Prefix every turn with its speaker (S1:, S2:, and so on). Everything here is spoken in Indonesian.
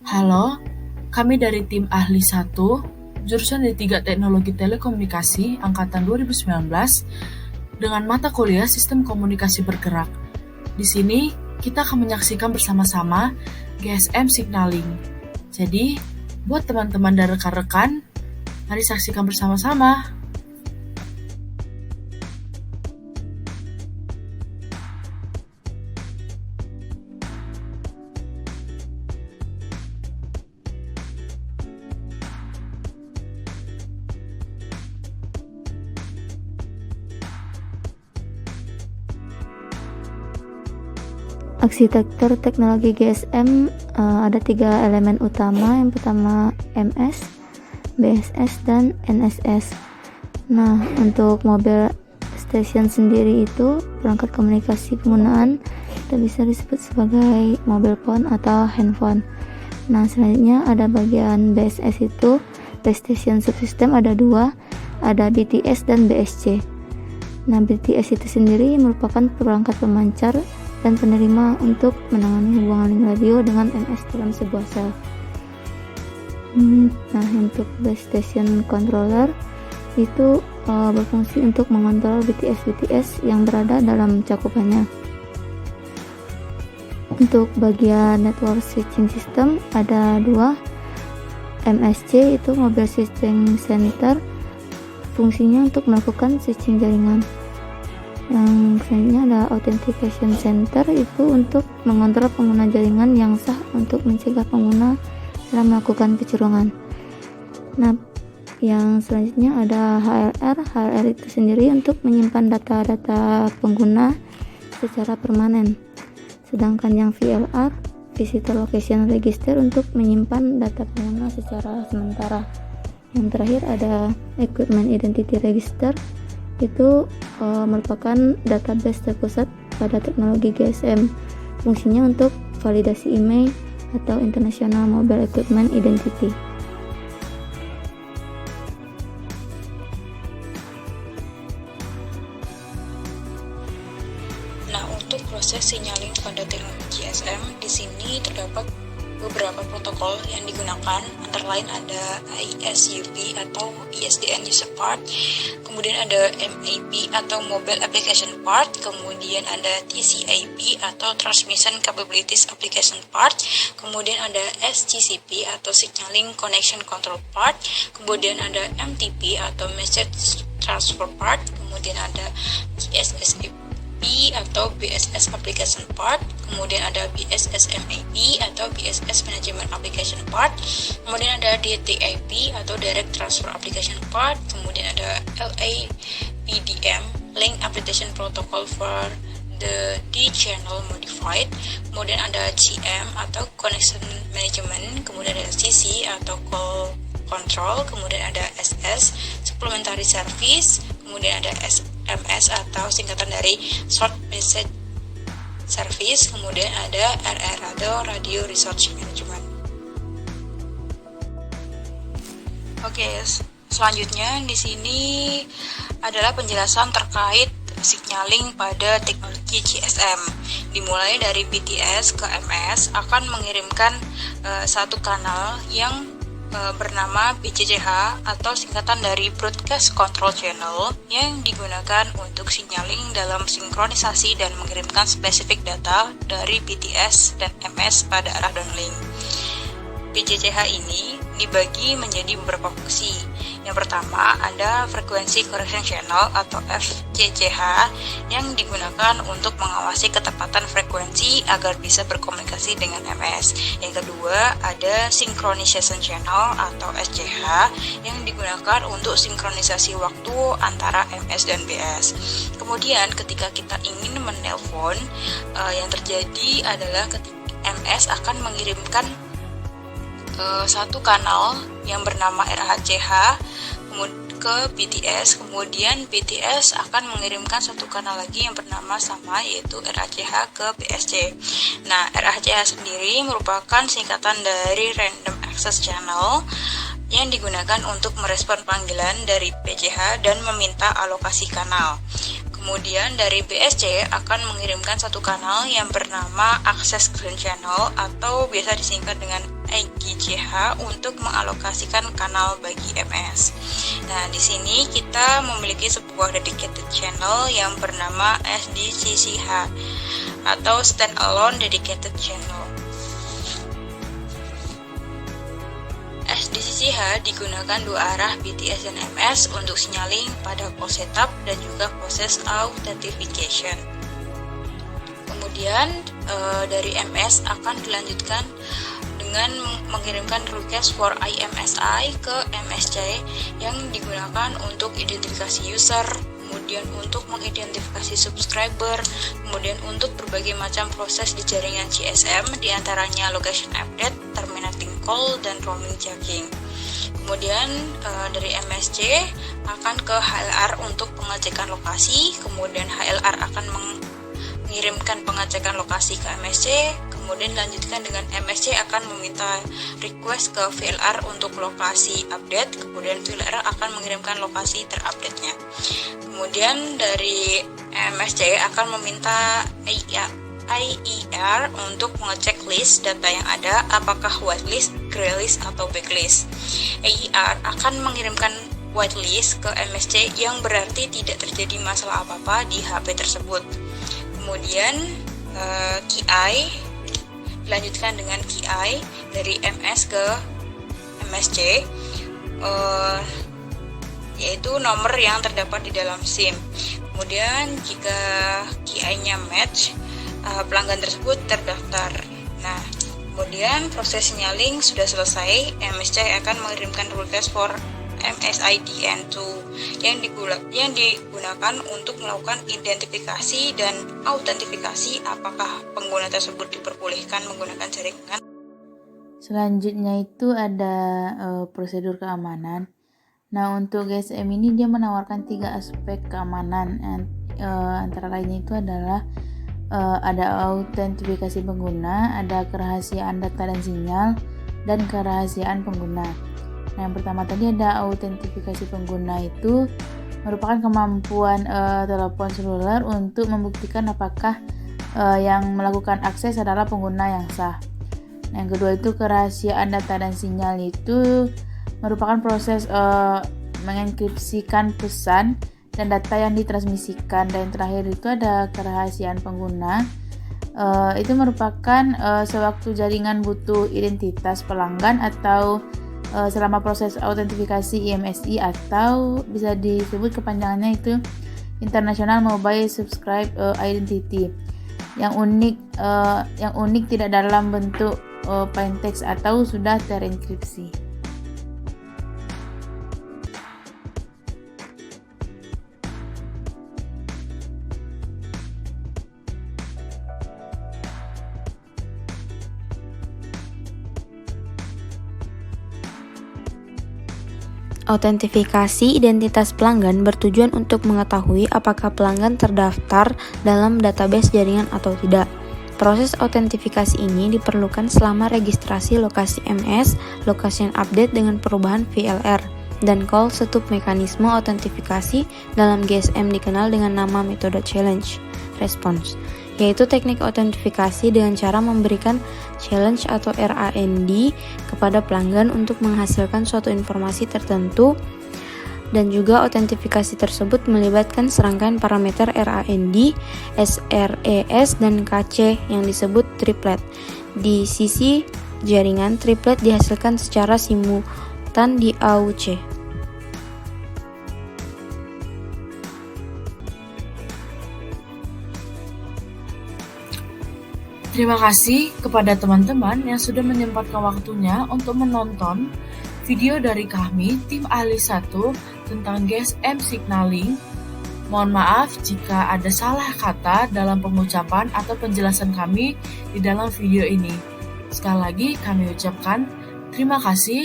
S1: Halo, kami dari tim ahli 1, jurusan D3 Teknologi Telekomunikasi Angkatan 2019 dengan mata kuliah Sistem Komunikasi Bergerak. Di sini, kita akan menyaksikan bersama-sama GSM Signaling. Jadi, buat teman-teman dan rekan-rekan, mari saksikan bersama-sama.
S2: Arsitektur teknologi GSM ada 3 elemen utama. Yang pertama MS, BSS, dan NSS. Nah, untuk mobile station sendiri itu perangkat komunikasi penggunaan kita bisa disebut sebagai mobile phone atau handphone. Nah, selanjutnya ada bagian BSS itu base station subsystem, ada 2, ada BTS dan BSC. Nah, BTS itu sendiri merupakan perangkat pemancar dan penerima untuk menangani hubungan radio dengan MS dalam sebuah sel. Nah, untuk base station controller itu berfungsi untuk mengontrol BTS yang berada dalam cakupannya. Untuk bagian network switching system ada 2, MSC itu mobile switching center, fungsinya untuk melakukan switching jaringan. Yang selanjutnya ada authentication center, itu untuk mengontrol pengguna jaringan yang sah untuk mencegah pengguna dalam melakukan kecurangan. Nah, yang selanjutnya ada HLR itu sendiri untuk menyimpan data-data pengguna secara permanen. Sedangkan yang VLR, Visitor Location Register, untuk menyimpan data pengguna secara sementara. Yang terakhir ada Equipment Identity Register, itu merupakan database terpusat pada teknologi GSM. Fungsinya untuk validasi IMEI atau International Mobile Equipment Identity.
S3: Nah, untuk proses signaling pada teknologi GSM, di sini terdapat beberapa protokol yang digunakan, antara lain ada ISUP atau ISDN User Part, kemudian ada MAP atau Mobile Application Part, kemudian ada TCAP atau Transmission Capabilities Application Part, kemudian ada SGCP atau Signaling Connection Control Part, kemudian ada MTP atau Message Transfer Part, kemudian ada BSSAP atau BSS Application Part, kemudian ada BSS MAP atau BSS Management Application Part, kemudian ada DTAP atau Direct Transfer Application Part, kemudian ada LAPDM Link Application Protocol for the D-Channel Modified, kemudian ada CM atau Connection Management, kemudian ada CC atau Call Control, kemudian ada SS Supplementary Service, kemudian ada SMS atau singkatan dari Short Message Service, kemudian ada RR atau Radio Resource Management. Oke, selanjutnya di sini adalah penjelasan terkait signaling pada teknologi GSM. Dimulai dari BTS ke MS akan mengirimkan satu kanal yang bernama BCCH atau singkatan dari Broadcast Control Channel, yang digunakan untuk signaling dalam sinkronisasi dan mengirimkan spesifik data dari BTS dan MS pada arah downlink. BCCH ini dibagi menjadi beberapa fungsi. Yang pertama ada Frequency Correction Channel atau FCCH yang digunakan untuk mengawasi ketepatan frekuensi agar bisa berkomunikasi dengan MS. Yang kedua ada Synchronization Channel atau SCH yang digunakan untuk sinkronisasi waktu antara MS dan BS. Kemudian ketika kita ingin menelpon, yang terjadi adalah ketika MS akan mengirimkan satu kanal yang bernama RHCH ke BTS, kemudian BTS akan mengirimkan satu kanal lagi yang bernama sama, yaitu RHCH ke BSC. Nah, RHCH sendiri merupakan singkatan dari Random Access Channel yang digunakan untuk merespon panggilan dari PCH dan meminta alokasi kanal. Kemudian dari BSC akan mengirimkan satu kanal yang bernama Access Green Channel atau biasa disingkat dengan AGCH untuk mengalokasikan kanal bagi MS. Nah, di sini kita memiliki sebuah dedicated channel yang bernama SDCCH atau Standalone Dedicated Channel. SDCCH digunakan dua arah BTS dan MS untuk signaling pada pose setup dan juga proses authentication. Kemudian dari MS akan dilanjutkan dengan mengirimkan request for IMSI ke MSC yang digunakan untuk identifikasi user, kemudian untuk mengidentifikasi subscriber, kemudian untuk berbagai macam proses di jaringan GSM, diantaranya location update, terminating call, dan roaming checking. Kemudian dari MSC akan ke HLR untuk pengecekan lokasi, kemudian HLR akan mengirimkan pengecekan lokasi ke MSC, kemudian dilanjutkan dengan MSC akan meminta request ke VLR untuk lokasi update, kemudian VLR akan mengirimkan lokasi terupdate-nya. Kemudian dari MSC akan meminta IER untuk mengecek list data yang ada, apakah whitelist, greylist, atau backlist. IER akan mengirimkan whitelist ke MSC yang berarti tidak terjadi masalah apa-apa di HP tersebut. Kemudian KI dilanjutkan dengan KI dari MS ke MSC, yaitu nomor yang terdapat di dalam SIM. Kemudian jika KI-nya match, pelanggan tersebut terdaftar. Nah, kemudian proses signaling sudah selesai, MSC akan mengirimkan request for MSIDN2 yang digunakan untuk melakukan identifikasi dan autentifikasi apakah pengguna tersebut diperbolehkan menggunakan jaringan.
S4: Selanjutnya itu ada prosedur keamanan. Nah, untuk GSM ini dia menawarkan 3 aspek keamanan. Antara lainnya itu adalah ada autentifikasi pengguna, ada kerahasiaan data dan sinyal, dan kerahasiaan pengguna. Nah, yang pertama tadi ada autentifikasi pengguna, itu merupakan kemampuan telepon seluler untuk membuktikan apakah yang melakukan akses adalah pengguna yang sah. Nah, yang kedua itu kerahasiaan data dan sinyal, itu merupakan proses mengenkripsikan pesan dan data yang ditransmisikan. Dan yang terakhir itu ada kerahasiaan pengguna, itu merupakan sewaktu jaringan butuh identitas pelanggan atau selama proses autentifikasi IMSI, atau bisa disebut kepanjangannya itu International Mobile Subscribe Identity, yang unik tidak dalam bentuk plain text atau sudah terenkripsi.
S5: Autentifikasi identitas pelanggan bertujuan untuk mengetahui apakah pelanggan terdaftar dalam database jaringan atau tidak. Proses autentifikasi ini diperlukan selama registrasi lokasi MS, location update dengan perubahan VLR, dan call setup. Mekanisme autentifikasi dalam GSM dikenal dengan nama metode challenge response, yaitu teknik autentifikasi dengan cara memberikan challenge atau RAND kepada pelanggan untuk menghasilkan suatu informasi tertentu, dan juga autentifikasi tersebut melibatkan serangkaian parameter RAND, SRES, dan KC yang disebut triplet. Di sisi jaringan, triplet dihasilkan secara simultan di AUC.
S1: Terima kasih kepada teman-teman yang sudah menyempatkan waktunya untuk menonton video dari kami, tim ahli 1 tentang GSM signaling. Mohon maaf jika ada salah kata dalam pengucapan atau penjelasan kami di dalam video ini. Sekali lagi kami ucapkan terima kasih.